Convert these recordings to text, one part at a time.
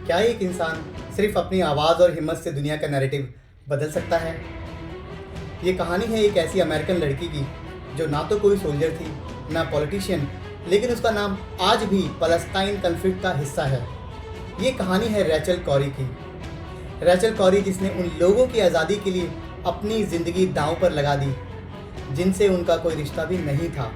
क्या एक इंसान सिर्फ अपनी आवाज़ और हिम्मत से दुनिया का नैरेटिव बदल सकता है? ये कहानी है एक ऐसी अमेरिकन लड़की की जो ना तो कोई सोल्जर थी, ना पॉलिटिशियन, लेकिन उसका नाम आज भी फ़लस्तीन कन्फ्लिक्ट का हिस्सा है। ये कहानी है रैचल कॉरी की। रैचल कॉरी जिसने उन लोगों की आज़ादी के लिए अपनी ज़िंदगी दांव पर लगा दी जिनसे उनका कोई रिश्ता भी नहीं था,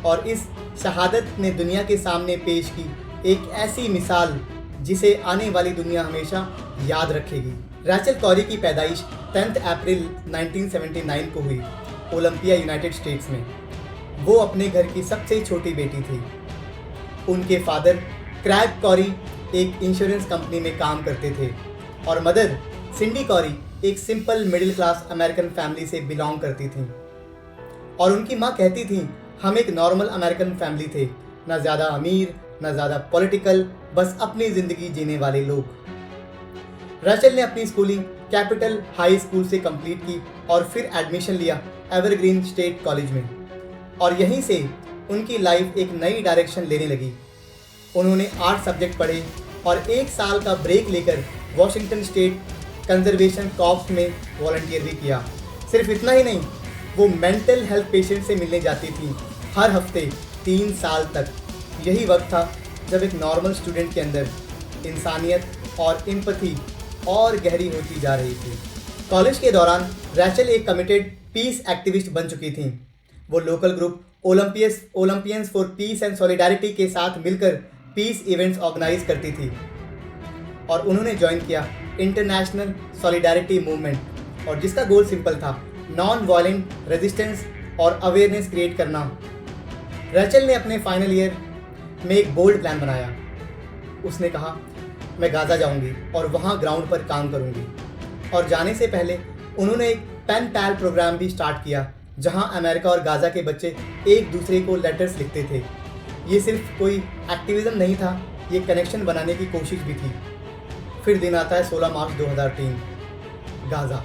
और इस शहादत ने दुनिया के सामने पेश की एक ऐसी मिसाल जिसे आने वाली दुनिया हमेशा याद रखेगी। रैचल कॉरी की पैदाइश 10 अप्रैल 1979 को हुई ओलंपिया, यूनाइटेड स्टेट्स में। वो अपने घर की सबसे छोटी बेटी थी। उनके फादर क्रैग कॉरी एक इंश्योरेंस कंपनी में काम करते थे और मदर सिंडी कॉरी एक simple middle class American family से बिलोंग करती थी। और उनकी माँ कहती थी, हम एक नॉर्मल अमेरिकन फैमिली थे, ना ज़्यादा अमीर ना ज़्यादा पॉलिटिकल, बस अपनी ज़िंदगी जीने वाले लोग। रैचल ने अपनी स्कूलिंग कैपिटल हाई स्कूल से कंप्लीट की और फिर एडमिशन लिया एवरग्रीन स्टेट कॉलेज में, और यहीं से उनकी लाइफ एक नई डायरेक्शन लेने लगी। उन्होंने 8 सब्जेक्ट पढ़े और 1 साल का ब्रेक लेकर वॉशिंगटन स्टेट कंजर्वेशन कॉर्प्स में वॉलंटियर भी किया। सिर्फ इतना ही नहीं, वो मेंटल हेल्थ पेशेंट से मिलने जाती थी हर हफ्ते 3 साल तक। यही वक्त था जब एक नॉर्मल स्टूडेंट के अंदर इंसानियत और एम्पैथी और गहरी होती जा रही थी। कॉलेज के दौरान रैचल एक कमिटेड पीस एक्टिविस्ट बन चुकी थी। वो local group Olympians for peace and solidarity के साथ मिलकर पीस इवेंट्स ऑर्गेनाइज करती थी, और उन्होंने ज्वाइन किया इंटरनेशनल सॉलिडारिटी मूवमेंट, और जिसका गोल सिंपल था, नॉन वायलेंट रेजिस्टेंस और अवेयरनेस क्रिएट करना। रैचल ने अपने फाइनल ईयर में एक बोल्ड प्लान बनाया। उसने कहा, मैं गाज़ा जाऊंगी और वहां ग्राउंड पर काम करूंगी। और जाने से पहले उन्होंने एक पेन पैल प्रोग्राम भी स्टार्ट किया जहां अमेरिका और गाज़ा के बच्चे एक दूसरे को लेटर्स लिखते थे। ये सिर्फ कोई एक्टिविज्म नहीं था, ये कनेक्शन बनाने की कोशिश भी थी। फिर दिन आता है 16 मार्च 2003, गाज़ा।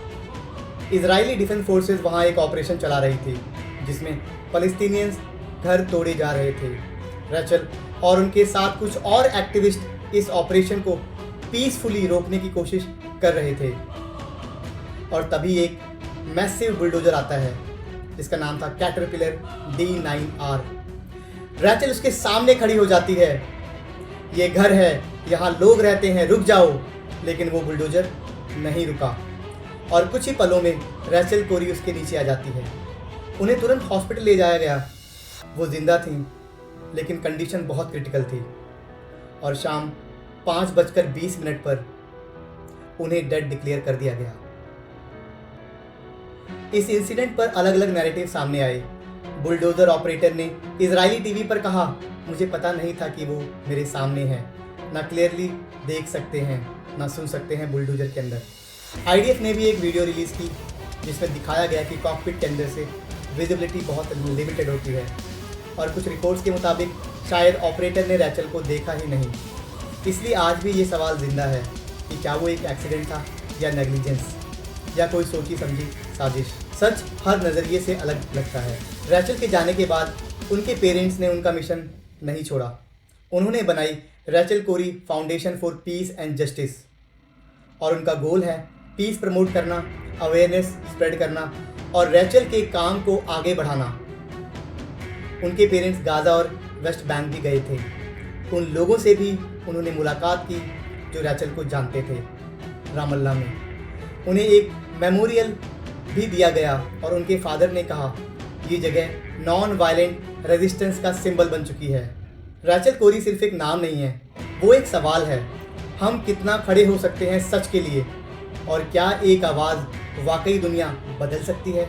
इजरायली डिफेंस फोर्सेस वहाँ एक ऑपरेशन चला रही थी जिसमें फ़लस्तीनियंस घर तोड़े जा रहे थे। रैचल और उनके साथ कुछ और एक्टिविस्ट इस ऑपरेशन को पीसफुली रोकने की कोशिश कर रहे थे, और तभी एक मैसिव बुलडोजर आता है जिसका नाम था कैटरपिलर D9R। रैचल उसके सामने खड़ी हो जाती है। ये घर है, यहाँ लोग रहते हैं, रुक जाओ। लेकिन वो बुलडोजर नहीं रुका, और कुछ ही पलों में रैचल कोरी उसके नीचे आ जाती है। उन्हें तुरंत हॉस्पिटल ले जाया गया। वो जिंदा थी लेकिन कंडीशन बहुत क्रिटिकल थी, और शाम 5:20 पर उन्हें डेड डिक्लेयर कर दिया गया। इस इंसिडेंट पर अलग अलग नैरेटिव सामने आए। बुलडोजर ऑपरेटर ने इजरायली टीवी पर कहा, मुझे पता नहीं था कि वो मेरे सामने है, ना क्लियरली देख सकते हैं ना सुन सकते हैं बुलडोजर के अंदर। IDF ने भी एक वीडियो रिलीज़ की जिसमें दिखाया गया कि कॉकपिट के अंदर से विजिबिलिटी बहुत लिमिटेड होती है, और कुछ रिपोर्ट्स के मुताबिक शायद ऑपरेटर ने रैचल को देखा ही नहीं। इसलिए आज भी ये सवाल ज़िंदा है कि क्या वो एक एक्सीडेंट था या नेग्लिजेंस या कोई सोची समझी साजिश। सच हर नज़रिए से अलग लगता है। रैचल के जाने के बाद उनके पेरेंट्स ने उनका मिशन नहीं छोड़ा। उन्होंने बनाई Rachel Corrie Foundation for peace and justice, और उनका गोल है पीस प्रमोट करना, अवेयरनेस स्प्रेड करना और रैचल के काम को आगे बढ़ाना। उनके पेरेंट्स गाज़ा और वेस्ट बैंक भी गए थे। उन लोगों से भी उन्होंने मुलाकात की जो रैचल को जानते थे। रामल्ला में उन्हें एक मेमोरियल भी दिया गया, और उनके फादर ने कहा, ये जगह नॉन वायलेंट रेजिस्टेंस का सिंबल बन चुकी है। रैचल कोरी सिर्फ एक नाम नहीं है, वो एक सवाल है। हम कितना खड़े हो सकते हैं सच के लिए, और क्या एक आवाज़ वाकई दुनिया बदल सकती है?